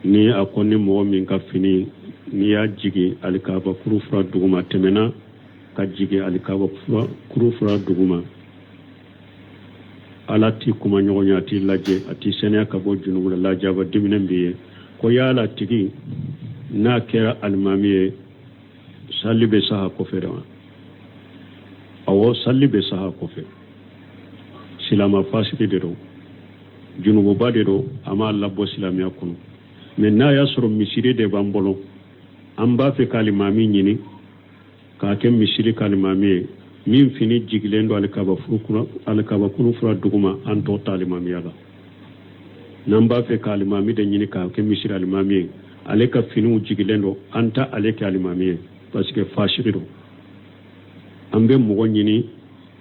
ni a ko ni mɔgɔ min ka fini ni y'a jigi alikaba kuru fura duguma tɛmɛna ka jigi alikaba kuru fura duguma ala ti kuma ɲɔgɔn ye a t'i lajɛ a t'i sɛnɛya ka bɔ junubu la lajaba diminen b'i ye ko yala tigi n'a kɛra alimami ye salli bɛ saha kɔfɛ de wa awɔ salli bɛ saha kɔfɛ silama fasiki de don junububa de don a m'a labɔ silamɛya kɔnɔ mais n'a y'a sɔrɔ misiri de b'an bolo an b'a fɛ ka alimami ɲini k'a kɛ misiri ka alimami ye min fini jigilen don alikaba kuru fura duguma an tɔ ta alimamiya la n'an b'a fɛ ka alimami de ɲini k'a kɛ misiri alimami ye ale ka finiw jigilen don an ta ale kɛ alimami ye parce que fasiki don an bɛ mɔgɔ ɲini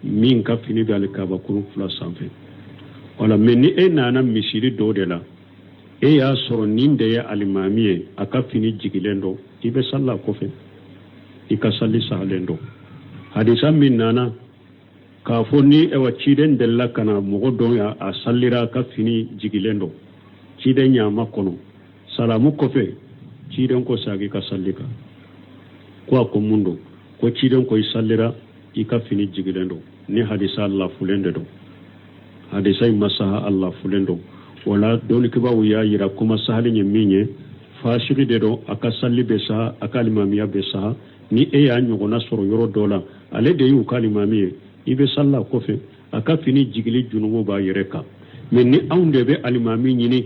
min ka fini bɛ alikaba kuru fila sanfɛ wala mais ni e nana misiri dɔw de la e y'a sɔrɔ nin de ye alimami ye a ka fini jigilen don i bɛ salla kɔfɛ i ka salli sahalen don hadisa min nana k'a fɔ ni ciden delila ka na mɔgɔ dɔn a sallira a ka fini jigilen don ciden ɲama kɔnɔ salamu kɔfɛ ciden ko sagi ka salli kan ko a ko mun don ko ciden ko i sallira i ka fini jigilen don ni hadisa lafulen de don hadisa in masaha lafulen don wala dɔnnikibaw y'a yira kuma sahalen ye min ye fasiki de don a ka salli bɛ saha a ka alimamiya bɛ saha ni e y'a ɲɔgɔnna sɔrɔ yɔrɔ dɔ la ale de y'u ka alimami ye i bɛ salla kɔfɛ a ka fini jigili junubu b'a yɛrɛ kan mais ni anw de bɛ alimami ɲini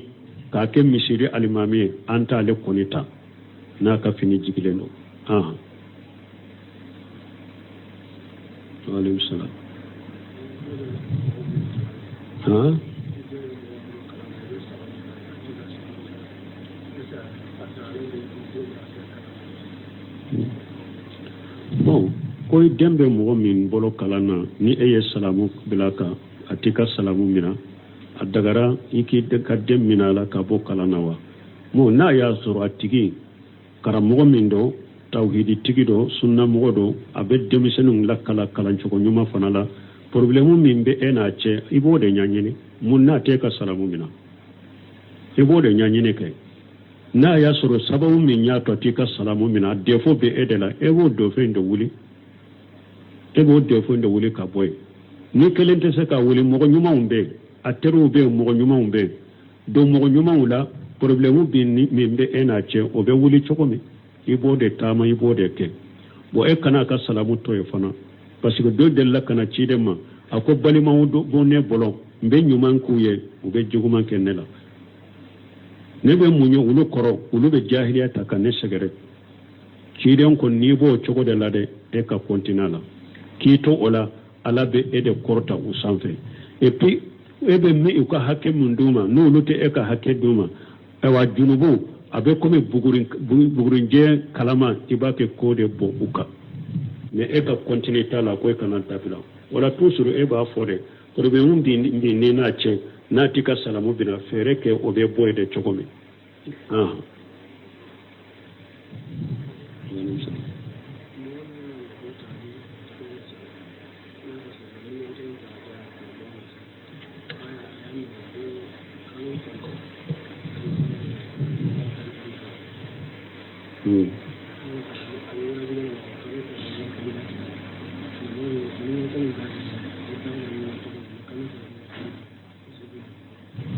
k'a kɛ misiri alimami ye an t'ale kɔni ta n'a ka fini jigilen don aleykum salaam bon ko i den bɛ mɔgɔ min bolo kalan na ni e ye salamu bila kan a t'i ka salamu minɛ a dagara i k'i ka den minɛ a la ka bɔ kalan na wa bon n'a y'a sɔrɔ a tigi karamɔgɔ min don tawhidi tigi don sunna mɔgɔ don a bɛ denmisɛnninw lakala kalancogo ɲuman fana la problème min bɛ e n'a cɛ i b'o de ɲɛɲini mun n'a t'e ka salamu minɛ i b'o de ɲɛɲini kɛ n'a y'a sɔrɔ sababu min y'a to t'i ka salamu minɛ défaut bɛ e de la e b'o défaut de wuli e b'o défaut de wuli ka bɔ yen ni kelen tɛ se ka wuli mɔgɔ ɲumanw bɛ yen a teriw bɛ yen mɔgɔ ɲumanw bɛ yen donc mɔgɔ ɲumanw la problème min bɛ e n'a cɛ o bɛ wuli cogo min i b'o de taama i b'o de kɛ bon e kana ka salamu to ye fana parce que dɔ delila ka na ciden ma a ko balimaw bɔ ne bolo n bɛ ɲuman k'u ye u bɛ juguman kɛ ne la ne bɛ mun ye olu kɔrɔ olu bɛ jahiliya ta ka ne sɛgɛrɛ ciden ko n'i b'o cogo de la dɛ e ka continue la k'i to o la ala bɛ e de kɔrɔta u sanfɛ et puis e bɛ min u ka hakɛ min d'u ma n'olu tɛ e ka hakɛ d'u ma ayiwa junubu a bɛ komi bugurinjɛ kalama i b'a kɛ ko de bɔ u kan mais e ka continue t'a la ko e kana dabila wala toujours e b'a fɔ dɛ problème bi ni n'a cɛ n'a ti ka salamu bina fɛɛrɛ kɛ o bɛ bɔ de cogo min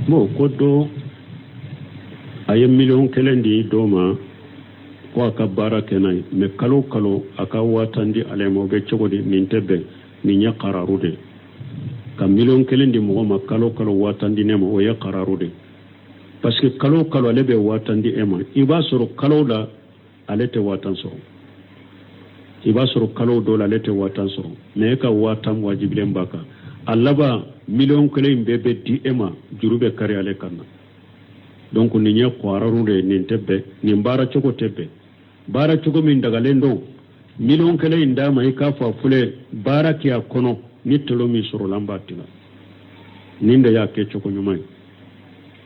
bon ko dɔ a ye miliyɔn kelen di dɔ ma ko a ka baara kɛ n'a ye mais kalo kalo a ka 5000 di ale ma o bɛ cogo di nin tɛ bɛn nin ye qararu de ka miliyɔn kelen di mɔgɔ ma kalo kalo 5000 di ne ma o ye qararu de parce que kalo kalo ale bɛ 5000 di e ma i b'a sɔrɔ kalo la ale tɛ 5000 sɔrɔ i b'a sɔrɔ kalo dɔ la ale tɛ 5000 sɔrɔ mais e ka 5000 wajibilen b'a kan a laban miliyɔn kelen in bɛɛ bɛ di e ma juru bɛ kari ale kan na donc nin ye qararu de nin tɛ bɛn nin baara cogo tɛ bɛn baara cogo min dagalen don miliyɔn kelen in d'a ma i k'a fɔ a filɛ baara kɛ a kɔnɔ ni tɔlo min sɔrɔla an b'a tila nin de y'a kɛ cogo ɲuman ye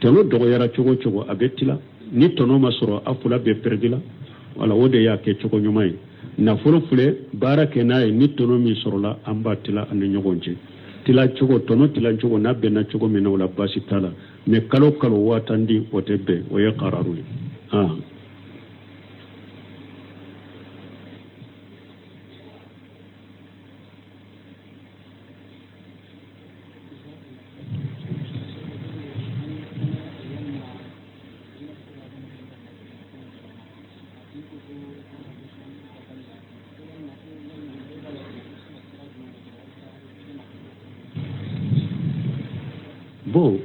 tɔnɔ dɔgɔyara cogo cogo a bɛ tila ni tɔnɔ ma sɔrɔ a fila bɛ perdre la wala o de y'a kɛ cogo ɲuman ye nafolo filɛ baara kɛ n'a ye ni tɔnɔ min sɔrɔla an b'a tila ani ɲɔgɔn cɛ tilancogo tono tilancogo n'a bɛnna cogo min na o la baasi t'a la mais kalo kalo waatandi o tɛ bɛn o ye qararu ye bon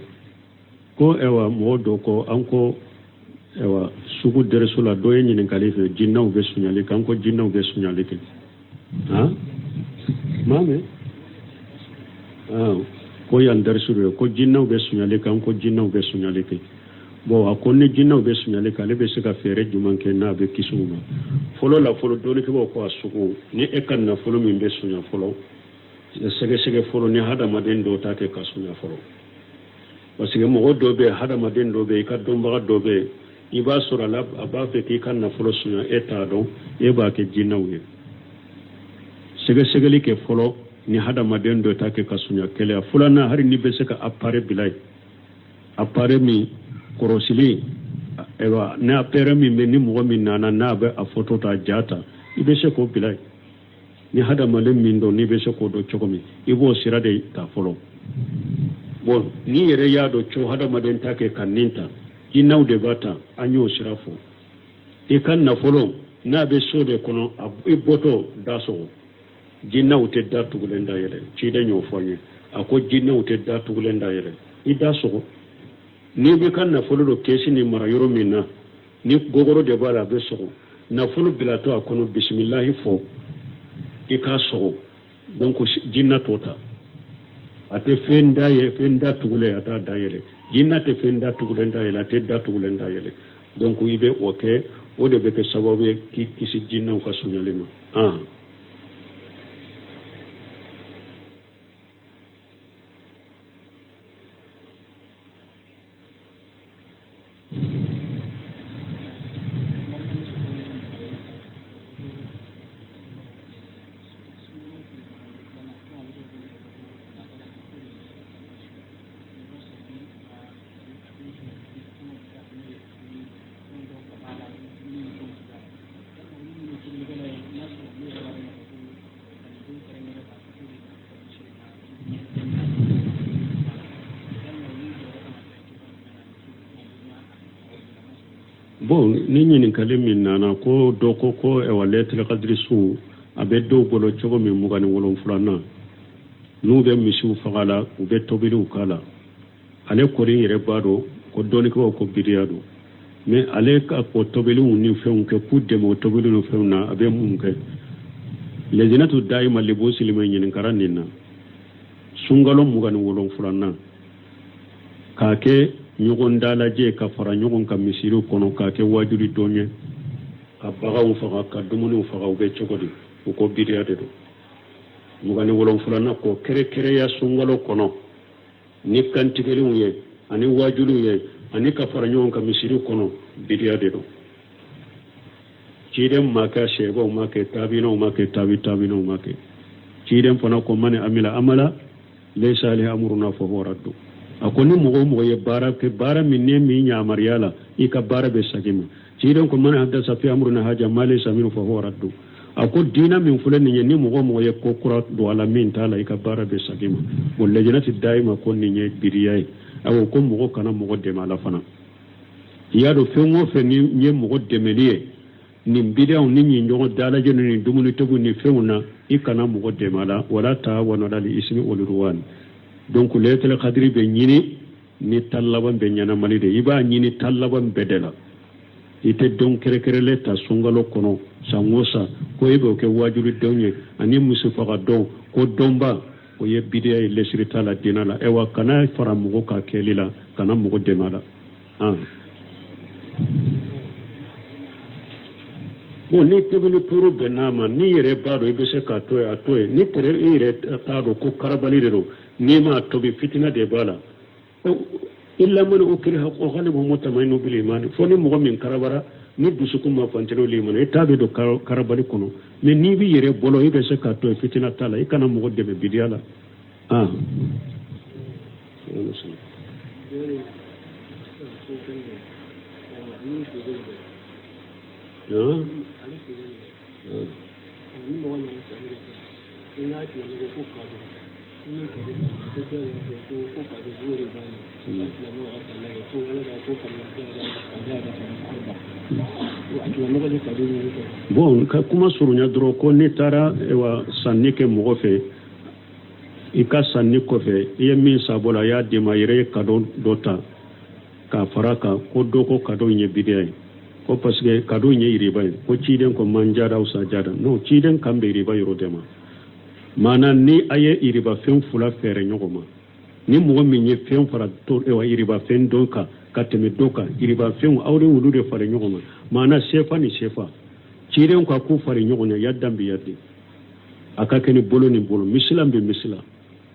ko ewa mɔgɔ dɔ ko an ko ewa sugu dɛrɛso la dɔ ye ɲininkali fɛ jinnaw bɛ suɲali kɛ an ko jinnaw bɛ suɲali kɛ maa mɛn ko yan dɛrɛso de ko jinnaw bɛ suɲali kɛ an ko jinnaw bɛ suɲali kɛ bon a ko ni jinnaw bɛ suɲali kɛ ale bɛ se ka fɛɛrɛ jumɛn kɛ n'a bɛ kisi u ma fɔlɔ la fɔlɔ dɔɔnikɛbaaw ko a sugu ni e ka nafolo min bɛ suɲa fɔlɔ sɛgɛsɛgɛ fɔlɔ ni hadamaden dɔw t'a kɛ ka suɲa fɔlɔ parce que mɔgɔ dɔ bɛ hadamaden dɔ bɛ i ka dɔnbaga dɔ bɛ i b'a sɔrɔ a b'a fɛ k'i ka nafolo suɲa e t'a dɔn e b'a kɛ jinnaw ye sɛgɛsɛgɛli kɛ fɔlɔ ni hadamaden dɔ t'a kɛ ka suɲa kɛlɛ filanan hali ni bɛ se ka appareil bila ye appareil min kɔrɔsili ni appareil min bɛ ni mɔgɔ min nana n'a bɛ a photo ta ja ta i bɛ se k'o bila ye ni hadamaden min dɔn n'i bɛ se k'o dɔn cogo min i b'o sira de ta fɔlɔ bon ni yɛrɛ y'a dɔn co hadamaden ta kɛ ka nin ta jinnaw de b'a ta an y'o sira fɔ i ka nafolo n'a bɛ so de kɔnɔ i bɔtɔ da sɔgɔ jinnaw tɛ da tugulen da yɛlɛ ciden y'o fɔ n ye a ko jinnaw tɛ da tugulen da yɛlɛ i da sɔgɔ n'i bɛ ka nafolo dɔ kɛsi ni mara yɔrɔ min na ni gogoro de b'a la a bɛ sɔgɔ nafolo bilatɔ a kɔnɔ bisimilahi fɔ i k'a sɔgɔ donc jinna t'o ta a tɛ fɛn da ye fɛn da tugulen a t'a da yɛlɛ jinna tɛ fɛn da tugulen da yɛlɛ a tɛ da tugulen da yɛlɛ donc i bɛ o kɛ o de bɛ kɛ sababu ye k'i kisi jinnaw ka suɲali ma bon ni ɲininkali min nana ko dɔ ko ewa lailatul qadri su a bɛ dɔw bolo cogo min 27nan n'u bɛ misiw faga la u bɛ tobiliw k'a la ale kɔni yɛrɛ b'a dɔn ko dɔɔnikɛlaw ko bidiya don mais ale ka o tobiliw ni fɛnw kɛ k'u dɛmɛ o tobiliw ni fɛnw na a bɛ mun kɛ lajinatu daima libo silima ɲininkara nin na sunkalo 27nan k'a kɛ ɲɔgɔn dalajɛ ka fara ɲɔgɔn ka misiriw kɔnɔ k'a kɛ wajuri dɔn ye ka baganw faga ka dumuniw faga u bɛ cogo di u ko bidiya de don 27nan ko kɛrɛkɛrɛya sunkalo kɔnɔ ni kantigɛliw ye ani wajuriw ye ani ka fara ɲɔgɔn ka misiriw kɔnɔ bidiya de don ciden ma kɛ sɛbaw ma kɛ taabinaw ma kɛ taabinaw ma kɛ ciden fana ko mani amila amala laysa alayhi amruna fa huwa raddu a ko ni mɔgɔ ye baara kɛ baara min ne min yamariya la i ka baara bɛ segin ma ciden ko mani hadasa fi amruna haja ma laysa minhu fa huwa raddu a ko diina min filɛ nin ye ni mɔgɔ ye ko kura don a la min t'a la i ka baara bɛ segin ma bon lajinati daima ko nin ye biriya ye awo ko mɔgɔ kana mɔgɔ dɛmɛ a la fana i y'a dɔn fɛn o fɛn ni ye mɔgɔ dɛmɛli ye nin bidiyaw ni nin ɲɔgɔn dalajɛ ni dumuni tobi ni fɛnw na i kana mɔgɔ dɛmɛ a la wala ta'awanu alal ismi wal udwan donc lailatul qadri bɛ ɲini ni tal laban bɛ ɲɛnamali de i b'a ɲini tal laban bɛɛ de la i tɛ dɔn kɛrɛkɛrɛlen ta sunkalo kɔnɔ san o san ko e b'o kɛ wajuri dɔn ye ani muso faga dɔn ko dɔnba o ye bidiya ye lɛsiri t'a la diinɛ la ewa kana fara mɔgɔ ka kɛli la kana mɔgɔ dɛmɛ a la bon ni tobili turu bɛnn'a ma ni yɛrɛ b'a dɔn i bɛ se k'a to ye a to ye ni tɛrɛ i yɛrɛ t'a dɔn ko karabali de don n'i m'a tobi fitina de b'a la illa man ukriha wa qalbuhu mutma'innun bil iman fo ni mɔgɔ min karabara ni dusukun ma fantero limana i t'a bɛ don karabali kɔnɔ mais n'i b'i yɛrɛ bolo i bɛ se k'a to ye fitina t'a la i kana mɔgɔ dɛmɛ bidiya la ah bon ka kuma surunya doro ko ne tara ewa sanni ke mɔgɔ fɛ i ka sanni kɔfɛ i ye min sabola y'a di ma yɛrɛ ye cadeau dɔ ta k'a fara kan ko dɔ ko cadeau in ye bidiya ye ko parce que cadeau in ye riba ye ko ciden ko man jada usa jada non ciden kan bɛ riba yɔrɔ de ma maana ni a ye riba fɛn fila fɛɛrɛ ɲɔgɔn ma ni mɔgɔ min ye fɛn fara riba fɛn dɔ kan ka tɛmɛ dɔ kan riba fɛnw aw de olu de fara ɲɔgɔn ma maana sefa ni sefa ciden ko a k'u fara ɲɔgɔn na ya danbi ya de a ka kɛ ni bolo ni bolo misila bɛ misila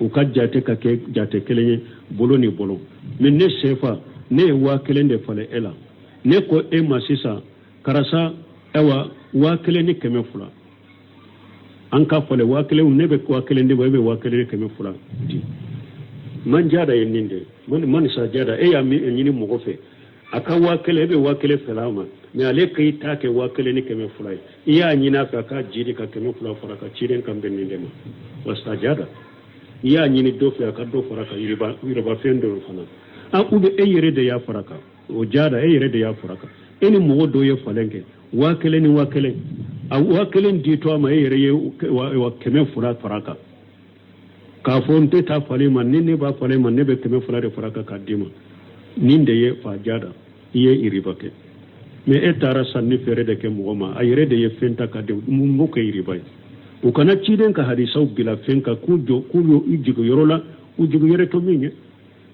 u ka jate ka kɛ jate kelen ye bolo ni bolo mais ne sefa ne ye 1000 de falen e la ne ko e ma sisan karasa ewa 1200 an ka falen 1000 ne bɛ 1000 de bɔ e bɛ 1200 di man jada ye nin de man sa jada e y'a ɲini mɔgɔ fɛ a ka 1000 e bɛ 1000 fɛla ma mais ale k'i ta kɛ 1200 ye i y'a ɲini a fɛ a ka jiri ka 200 fara ka ciden kan bɛ nin de ma wasa jada i y'a ɲini dɔ fɛ a ka dɔ fara kan yiriba fɛn dɔ fana a u bɛ e yɛrɛ de y'a fara kan o jada e yɛrɛ de y'a fara kan e ni mɔgɔ dɔw ye falen kɛ 1000 ni 1000 a 1000 di to a ma e yɛrɛ ye 200 fara kan k'a fɔ n tɛ taa falen ma ni ne b'a falen ma ne bɛ 200 de fara kan k'a d'i ma nin de ye fa jada i ye riba kɛ mais e taara sanni feere de kɛ mɔgɔ ma a yɛrɛ de ye fɛn ta ka di mun b'o kɛ riba ye u kana ciden ka hadisaw bila fɛn kan k'u jigin yɔrɔ la u jigin yɛrɛ to min ye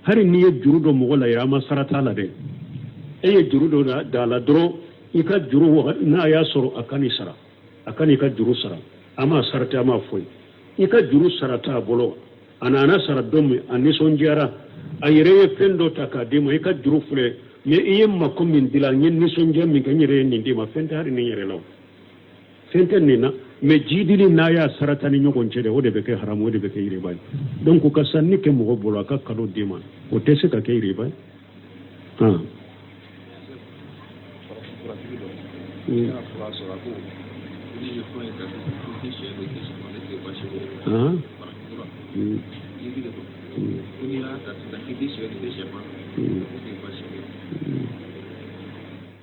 hari n'i ye juru dɔ mɔgɔ la yɛrɛ a ma sara t'a la dɛ e ye juru dɔ da la dɔrɔn i ka juru n'a y'a sɔrɔ a ka n'i sara a ka n'i ka juru sara a ma sara tɛ a ma foyi i ka juru sara t'a bolo a nana sara don min a nisɔndiyara a yɛrɛ ye fɛn dɔ ta k'a d'i ma i ka juru filɛ mais i ye mako min dila n ye nisɔndiya min kɛ n yɛrɛ ye nin d'i ma fɛn tɛ hali nin yɛrɛ la o fɛn tɛ nin na mais jidili n'a y'a sarata ni ɲɔgɔn cɛ de o de bɛ kɛ haramu o de bɛ kɛ riba ye donc ka sanni kɛ mɔgɔ bolo a ka cadeau d'i ma o tɛ se ka kɛ riba ye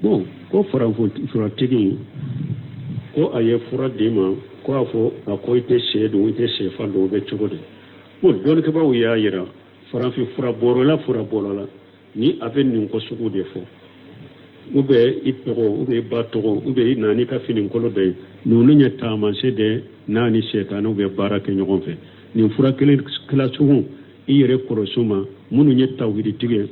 bon ko farafuratigi ko a ye fura d'i ma ko a fɔ a ko i tɛ sɛ don i tɛ sɛfan don o bɛ cogo di bon dɔnnikɛbaw y'a yira farafin fura bɔrɔla ni a bɛ nin ko sugu de fɔ ou bien i tɔgɔ ou bien i ba tɔgɔ ou bien i nana n'i ka finikolon dɔ ye ninnu ye taamasen de n'a ni sɛtanɛw bɛ baara kɛ ɲɔgɔn fɛ nin fura kelen kilasugu i yɛrɛ kɔlɔsi ma minnu ye tawhiditigi ye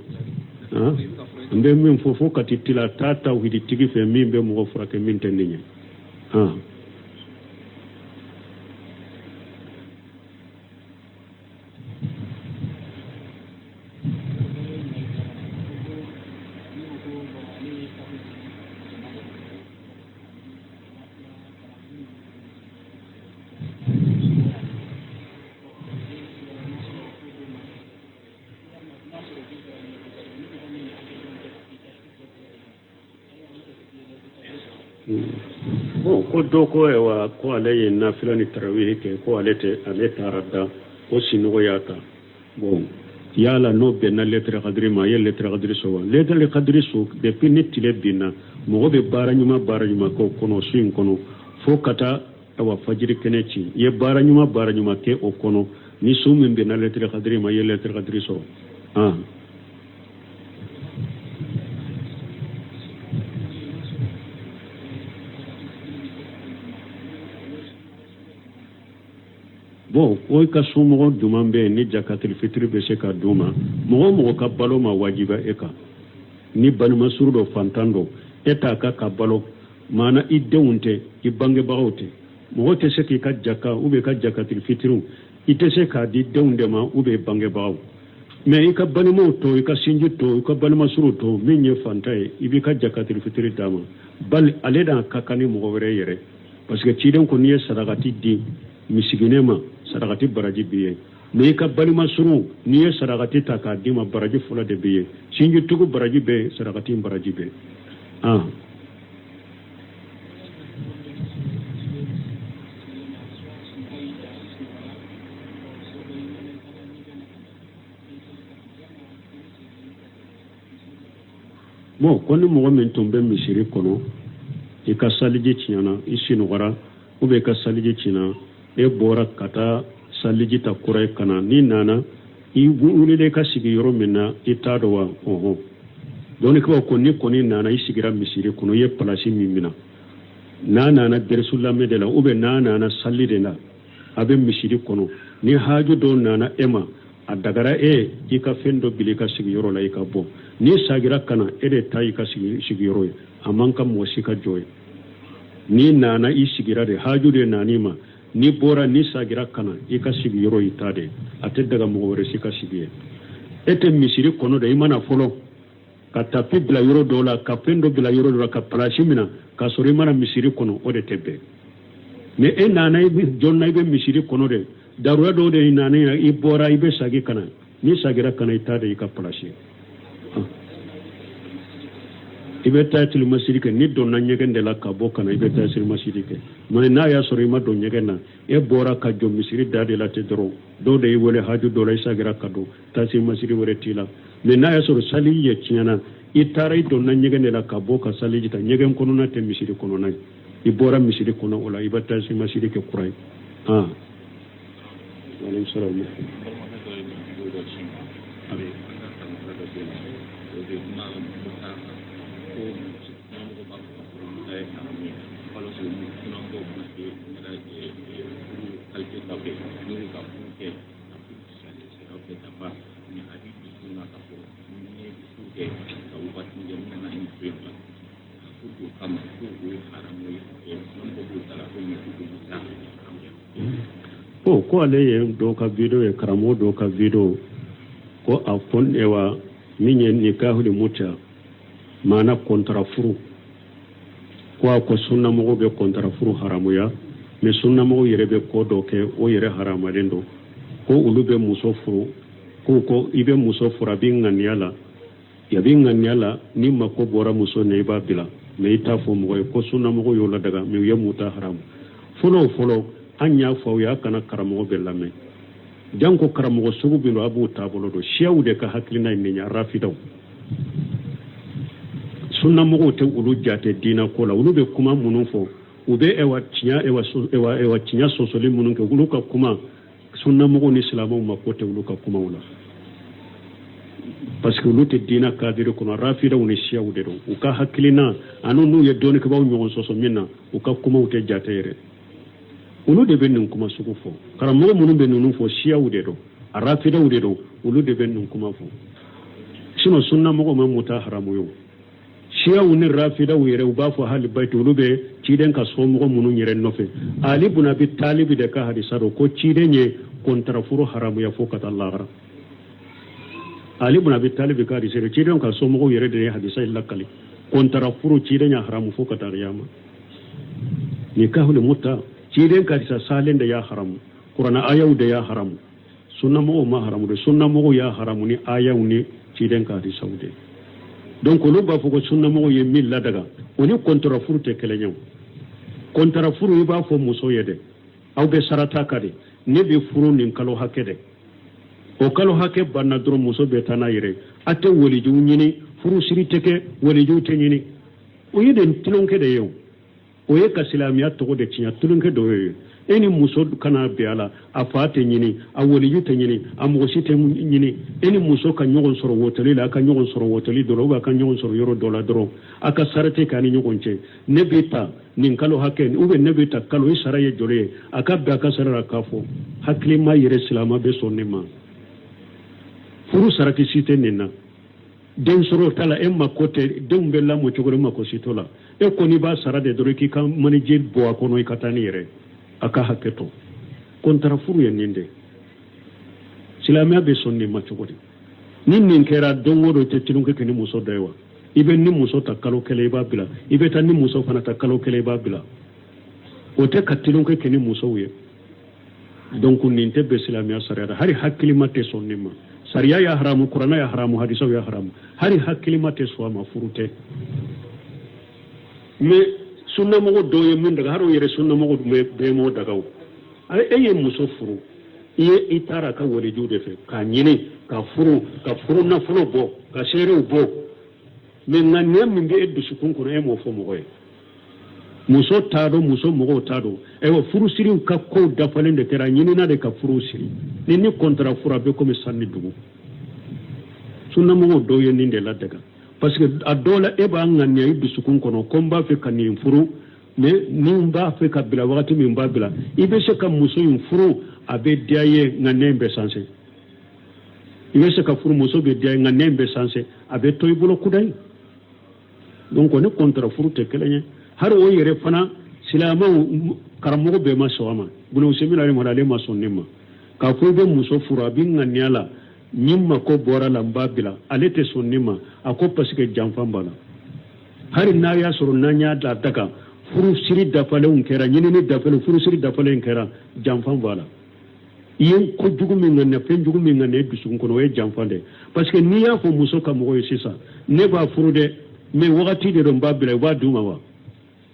n bɛ min fɔ fo ka tila taa tawhiditigi fɛ min bɛ mɔgɔ furakɛ min tɛ nin ye bon ko dɔ ko wa ko ale ye nafila ni tarawih kɛ ko ale taara da ko sinɔgɔ y'a ta bon yala n'o bɛnna lettre kadiri ma a ye lettre kadiri sɔrɔ wa lettre kadiri so depuis ni tile binna mɔgɔ bɛ baara ɲuman k'o kɔnɔ su in kɔnɔ fo ka taa awa fajiri kɛnɛ ci i ye baara ɲuman kɛ o kɔnɔ ni su min bɛnna lettre kadiri ma a ye lettre kadiri sɔrɔ bon o ka somɔgɔ duman bɛ yen ni jakatil fitiri bɛ se ka d'u ma mɔgɔ ka balo ma wajiba e kan ni balimasuru dɔ fantan dɔ e t'a ka balo maana i denw tɛ i bangebagaw tɛ mɔgɔ tɛ se k'i ka jaka ou bien ka jakatil fitiriw i tɛ se k'a di denw de ma ou bien bangebagaw mais i ka balimaw to i ka sinji to i ka balimasuru to min ye fantan ye i b'i ka jakatil fitiri d'a ma bali ale n'a ka kan ni mɔgɔ wɛrɛ yɛrɛ parce que ciden ko n'i ye sarakati di misigine ma sarakati baraji b'i ye mais ka balima suru ni ye sarakati ta k'a d'i ma baraji fula de bɛ yen sinji tugu baraji bɛ sarakati baraji bɛ bon ko ni mɔgɔ min tun bɛ misiri kɔnɔ i ka saliji tiɲɛna i sinɔgɔra ou bien i ka saliji tiɲɛna e bɔra ka taa saliji ta kura ye ka na n'i nana i wulila i ka sigi yɔrɔ min na i t'a dɔn wa ɔhɔn donc kaba ko ni kɔni nana i sigira misiri kɔnɔ i ye place min minɛ n'a nana dɛrisu lamɛn de la ou bien n'a nana sali de la a bɛ misiri kɔnɔ ni haju dɔw nana e ma a dagara i ka fɛn dɔ bili i ka sigiyɔrɔ la i ka bɔ ni sagira kana e de ta i ka sigiyɔrɔ ye a man ka mɔgɔ si ka jɔ ye ni nana i sigira de haju de nani ma ni bɔra ni sagira kana i ka sigiyɔrɔ i ta de a tɛ daga mɔgɔ wɛrɛ si ka sigi ye e tɛ misiri kɔnɔ de i mana fɔlɔ ka tapi bila yɔrɔ dɔw la ka fɛn dɔ bila yɔrɔ dɔ la ka palasi minɛ k'a sɔrɔ i mana misiri kɔnɔ o de tɛ bɛn mais e nana i bɛ jɔn na i bɛ misiri kɔnɔ de daruya dɔw de nana i bɔra i bɛ sagi kana ni sagira kana i ta de i ka palasi i bɛ taa tilimasiri kɛ ni donna ɲɛgɛn de la ka bɔ kana i bɛ taa tilimasiri kɛ mais n'a y'a sɔrɔ i ma don ɲɛgɛn na e bɔra ka jɔ misiri da de la ten dɔrɔn dɔw de y'i wele haju dɔ la i sagira ka don taa tilimasiri wɛrɛ t'i la mais n'a y'a sɔrɔ sali ye tiɲɛna i taara i donna ɲɛgɛn de la ka bɔ ka saliji ta ɲɛgɛn kɔnɔna tɛ misiri kɔnɔna ye i bɔra misiri kɔnɔ o la i bɛ taa tilimasiri kɛ kura ye ko ale ye dɔw ka video ye karamɔgɔ dɔw ka video ko a fɔn ewa min ye nikahu de muta maana kontara furu ko sunna mɔgɔw bɛ kontara furu haramuya mais sunna mɔgɔw yɛrɛ bɛ ko dɔ kɛ o yɛrɛ haramalen don ko olu bɛ muso furu ko i bɛ muso furu a bɛ ŋaniya la ni mako bɔra muso na i b'a bila mais i t'a fɔ mɔgɔ ye ko sunna mɔgɔw y'o ladaga mais u ye muta haramu fɔlɔ an y'a fɔ aw ye a kana karamɔgɔ bɛ lamɛn janko karamɔgɔ sugu bɛ a b'u taabolo dɔn siyaw de ka hakilina ye nin ye rafidaw sunna mɔgɔw tɛ olu jate diina ko la olu bɛ kuma minnu fɔ u bɛ tiɲɛ sɔsɔli minnu kɛ olu ka kuma sunna mɔgɔw ni silamɛw ma ko tɛ olu ka kumaw la parce que olu tɛ diina kadiri kɔnɔ rafidaw ni siyaw de don u ka hakilina ani n'u ye dɔɔnikɛbaw ɲɔgɔn sɔsɔ min na u ka kumaw tɛ jate yɛrɛ olu de bɛ nin kuma sugu fɔ karamɔgɔ minnu bɛ ninnu fɔ siyaw de don a rafidaw de don olu de bɛ nin kuma fɔ sinon sunna mɔgɔw ma muta haramu ye siyaw ni rafidaw yɛrɛ u b'a fɔ hali bayti olu bɛ ciden ka somɔgɔ minnu yɛrɛ nɔfɛ ali ibn abi talib de ka hadisa don ko ciden ye kontrafuru haramuya fo ka taa lahara ali ibn abi talib ka hadisa don ciden ka somɔgɔw yɛrɛ de ye hadisa lakali kontrafuru ciden ya haramu fo ka taa qiyama nikahu muta ciden ka hadisa salen da ya haramu qur'ana ayaw da ya haramu sunna mɔgɔw ma haramu de sunna mɔgɔw ya haramu ni ayaw ni ciden ka hadisa de donc olu b'a fɔ ko sunna mɔgɔw ye min ladaga o ni kontrafuru tɛ kelen ye kontrafuru i b'a fɔ muso ye dɛ aw bɛ sarata ka de ne bɛ furu nin kalo hakɛ dɛ o kalo hakɛ banna dɔrɔn muso bɛ taa n'a yɛrɛ a tɛ walijuw ɲini furu siri tɛ kɛ walijuw tɛ ɲini o ye nin tulonkɛ de ye o ye ka silamɛya tɔgɔ de tiɲɛ tulonkɛ dɔ ye e ni muso kana bɛn a la a fa tɛ ɲini a waliju tɛ ɲini a mɔgɔ si tɛ ɲini e ni muso ka ɲɔgɔn sɔrɔ wotoli la a ka ɲɔgɔn sɔrɔ wotoli dɔ la ou a ka ɲɔgɔn sɔrɔ yɔrɔ dɔ la dɔrɔn a ka sarati k'a ni ɲɔgɔn cɛ ne bɛ ta nin kalo hakɛ ou bien ne bɛ ta kalo i sara ye joli ye a ka bɛn a ka sara la k'a fɔ hakilima yɛrɛ silamɛ bɛ sɔn ne ma furu sarati si tɛ nin na den sɔrɔ t'a la e mako tɛ denw bɛ lamɔ cogo de mako si t'o la e kɔni b'a sara de dɔrɔn k'i ka manije bɔ a kɔnɔ i ka taa ni yɛrɛ a ka hakɛ to kontrafuru ye nin de silamɛya bɛ sɔn nin ma cogo di ni nin kɛra don o don tɛ tulonkɛ kɛ ni muso dɔ ye wa i bɛ ni muso ta kalo kelen i b'a bila i bɛ taa ni muso fana ta kalo kelen i b'a bila o tɛ ka tulonkɛ kɛ ni musow ye donc nin te be silamiya sariya hari hakkilima te sonnima sariya ya haramu qur'ana ya haramu hadiso ya haramu hari hakkilima te suama furute mais sunna mogo doye min daga haro yere sunna mogo be mo daga ay muso furu iye itara ka wali jude fe ka nyini ka furu na fulo bo ka sere bo mais nganya min be eddu sukun ko e mo fo mo koy muso tado muso mogo tado ewa furu siri ka ko dafalen de tera nyini na de ka furu siri ni kontra fura be ko mi sanni dugu sunna mogo doye ni de la daga parce que adola e ba nganya iddu sukun kono komba fe kan ni furu mais ni mba fe ka bila wakati mi mba bila ibe se ka muso yin furu abe diaye nganembe sanse ibe se ka furu muso be diaye nganembe sanse abe toy bulo kudai donc on est contre furu te kelenya har o yere fana silama karamogo be ma sawama bunu semina ni modale ma sonnima ka fo be muso furu abin nganyala nyimma ko bora lamba bila alete sonnima ako parce que janfan bala har na ya suru nanya da daga furu siri dafale unkera nyini ni dafale furu siri dafale unkera janfan bala yen ko jugu min ngane fen jugu min ngane dusun kono e janfande parce que ni ya fo muso ka mo sisa ne ba furu de mais wakati de don babila wa duma wa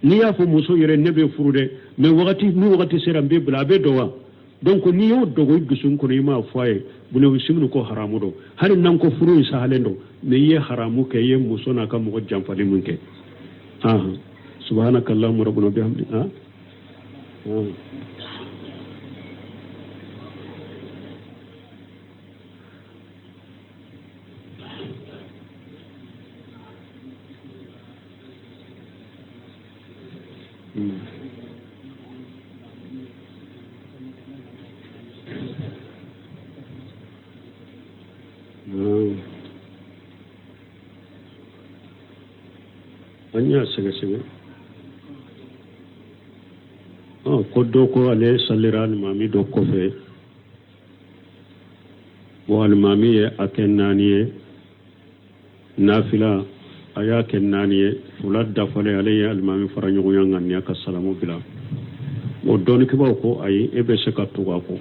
ni ya fo muso yere ne be furu de mais wakati sera be bla be dowa donc ni yo dogo dusun kono ima foye bu ne simnu ko haramu do har nan ko furu isa halendo ne ye haramu ke ye muso na ka mo janfale munke سبحانك اللهم ربنا وبحمدك anya sege ko do ko ale salliran mami do ko fe wal mami e akennaniye nafila aya kennaniye fulad dafale ale al mami faranyo ngani aka salamu bila o don ke ba ko ay ebe se ka to ko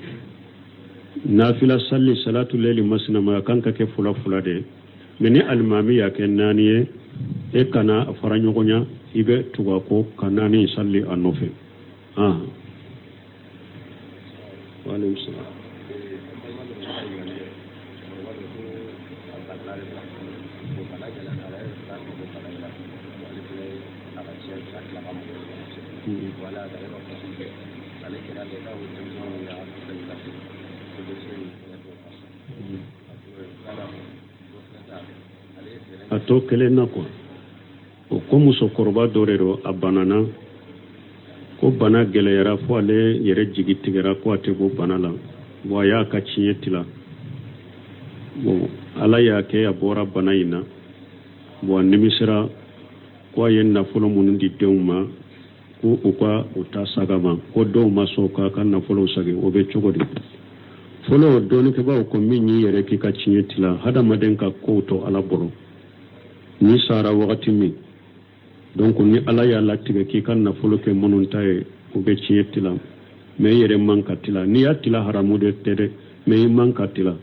nafila salli salatu layli masna ma kanka ke fula de meni al mami ya kennaniye e kana faranyo nya ibe to ko kanani salli anofe وعليكم السلام ato kele na ko o komu so korba dorero abanana ko bana gelera fo ale yere jigi tigera ko ate bo bana la bo ya ka cinyetila bo ala ya ke abora bana ina bo nimisira ko yenna fulo mun di dewma ko uka uta sagama ko do maso ka kan na fulo sage o be chogodi fulo do ni ke ba ko minni yere ki ka cinyetila hada maden ka ko to ala boro ni sara wakati mi donc ni ala ya latiga ki kan na fulo ke monun tay ko be cietila me yere mankatila ni atila haramu de tere me mankatila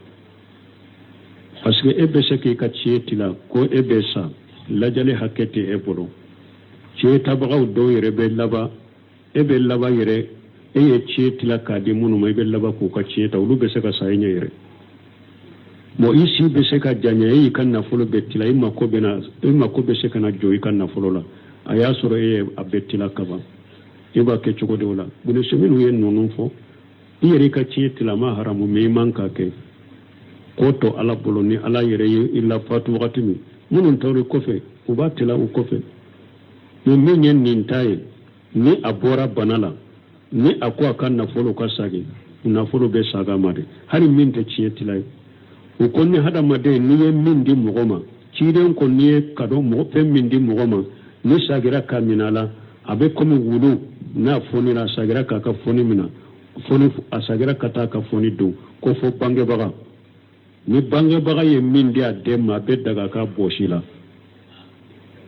parce que ebe se ki ka cietila ko ebe sa lajale hakete e bolo cieta bagaw do yere be laba ebe laba yere e ye cietila ka de munu me be laba ko ka cieta ulu be se ka saynya yere mo isi be se ka janya e kan na fulo betila imma ko be se kana joyi kan na fulo la aya soro e abetila kaba iba ke choko de wala bunu seminu yen nonun fo yere ka cietila ma haramu me manka ke koto ala boloni ala yere illa fatu wakati mi munun tawre kofe ubatila u kofe ni menyen nintaye ni abora banala ni akwa kan na folo kasage na folo be saga made hari minte cietila o konni hada made ni yen mindi mogoma ciden ko ni kado mo pe mindi mogoma ni sagira kaminala abe komi wulu na foni na sagira ka foni mina foni asagira kata ka foni do ko fo bange baga ni bange baga ye mindi adema be daga ka boshila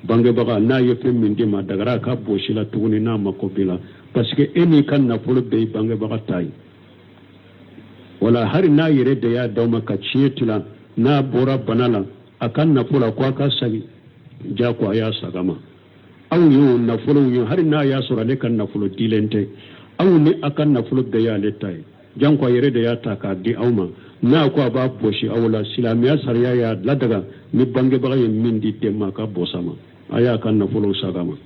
bange baga na ye pe mindi ma daga ka boshila tuguni na makobila parce que eni kan na folo be bange baga tai wala har na yire da ya dauma ka ciyetila na bora banala akan na fula kwa ka sagi ja kwa ya sagama aw yo na fulu yo har na ya sura le kan na fulu dilente aw ni akan na fulu da ya letai jan kwa yire da ya taka di auma na kwa ba boshi awla silamiya sariya ya ladaga ni bange ba yin min di temma ka bosama aya kan na fulu sagama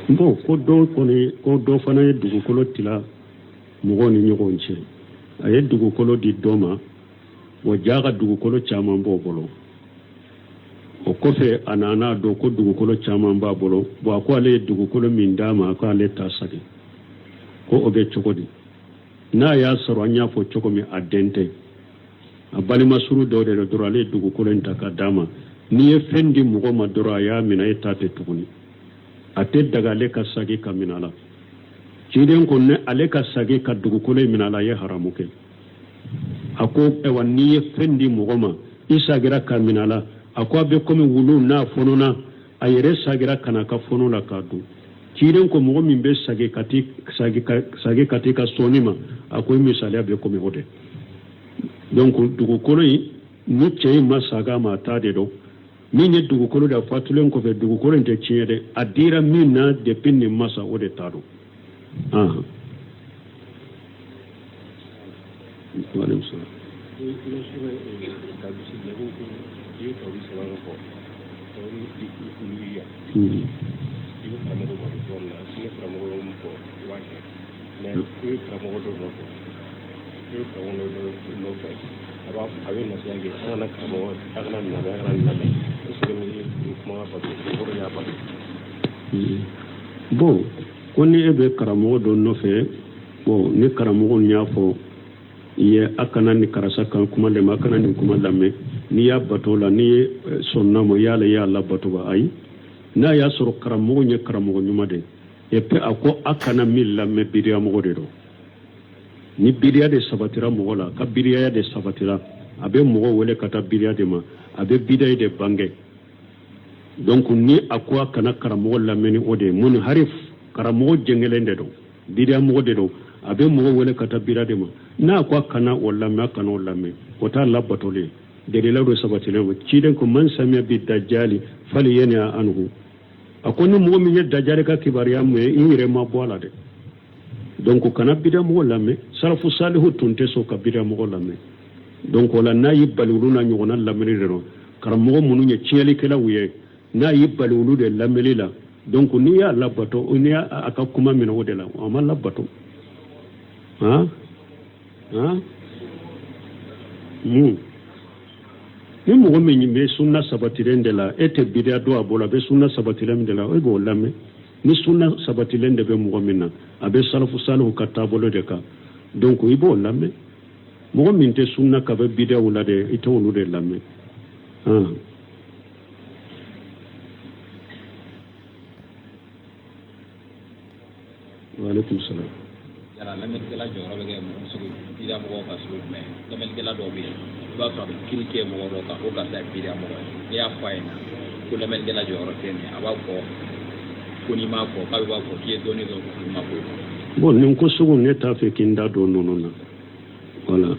bon ko do fana ye dugukolo tila mɔgɔw ni ɲɔgɔn cɛ a ye dugukolo di dɔ ma o jaga dugukolo caman b'o bolo o kɔfɛ a nana dɔn ko dugukolo caman b'a bolo bon a ko ale ye dugukolo min d'a ma ko ale t'a sagi ko o bɛ cogo di n'a y'a sɔrɔ an y'a fɔ cogo min a den tɛ a balima suru dɔw de dɔrɔn ale ye dugukolo in ta ka d'a ma n'i ye fɛn di mɔgɔ ma dɔrɔn a y'a minɛ e t'a tɛ tuguni a tɛ daga ale ka sagi ka minɛ a la ciden ko ne ale ka sagi ka dugukolo in minɛ a la a ye haramu kɛ a ko ayiwa n'i ye fɛn di mɔgɔ ma i sagira ka minɛ a la a ko a bɛ komi wulu n'a fɔnɔna a yɛrɛ sagira ka na ka fɔnɔ la k'a dun ciden ko mɔgɔ min bɛ sagi ka t'i ka sɔnni ma a ko misaliya bɛ komi o de donc dugukolo in ni cɛ in ma saga ma a t'a de dɔn min ye dugukolo da fatulen kɔfɛ dugukolo in tɛ tiɲɛ dɛ a dira min na depuis nin masa o de t'a dɔn bon ko ni e bɛ karamɔgɔ dɔ nɔfɛ bon ni karamɔgɔ y'a fɔ i ye a kana ni karasa kan kuma lamɛn a kana nin kuma lamɛn n'i y'a bato la n'i ye sɔnna ma yala i y'a labato ba ayi n'a y'a sɔrɔ karamɔgɔ ye karamɔgɔ ɲuman de et puis a ko a kana min lamɛn biriya mɔgɔ de don ni biriya de sabatira mɔgɔ la ka biriya de sabatira a bɛ mɔgɔ wele ka taa biriya de ma a bɛ bidayi de bange donc ni a ko a kana karamɔgɔ lamɛn ni o de ye mun hari karamɔgɔ jɛngɛlen de don biriya mɔgɔ de don a bɛ mɔgɔ wele ka taa biriya de ma n'a ko a kana o lamɛn a kana o lamɛn o t'a labatolen delila do sabatilen o ciden ko man samiya bi dajjali fali yani anhu a ko ni mɔgɔ min ye dajjali ka kibariya mun ye i yɛrɛ ma bɔ a la dɛ donc kana biriya mɔgɔ lamɛn sarafu salihu tun tɛ sɔn ka biriya mɔgɔ lamɛn donc o la n'a y'i bali olu n'a ɲɔgɔnna lamɛnni de don karamɔgɔ minnu ye tiɲɛlikɛlaw ye n'a y'i bali olu de lamɛnni la donc n'i y'a labato n'i y'a ka kuma minɛ o de la a ma labato ni mɔgɔ min bɛ sunna sabatilen de la e tɛ biriya dɔn a bolo a bɛ sunna sabatilen de la e b'o lamɛn ni sunna sabatilen de bɛ mɔgɔ min na a bɛ salafu salihu ka taabolo de kan donc i b'o lamɛn mɔgɔ min tɛ sunna ka bɛ biriyaw la de i tɛ olu de lamɛn waaleykum salaam. yàrá lamɛnnikɛla jɔyɔrɔ bɛ kɛ mɔgɔ sugu biriya mɔgɔw ka sugu jumɛn lamɛnnikɛla dɔw bɛ yen i b'a sɔrɔ a bɛ kiri kɛ mɔgɔ dɔw kan ko karisa ye biriya mɔgɔ ye n'i y'a fɔ a ɲɛna ko lamɛnnikɛla jɔyɔrɔ tɛ nin a b'a fɔ ko n'i m'a fɔ k'a b'a fɔ k'i ye dɔɔnin dɔn k'i ma ko. bon nin ko sugu ne t'a fɛ k'i n da don ninnu na voilà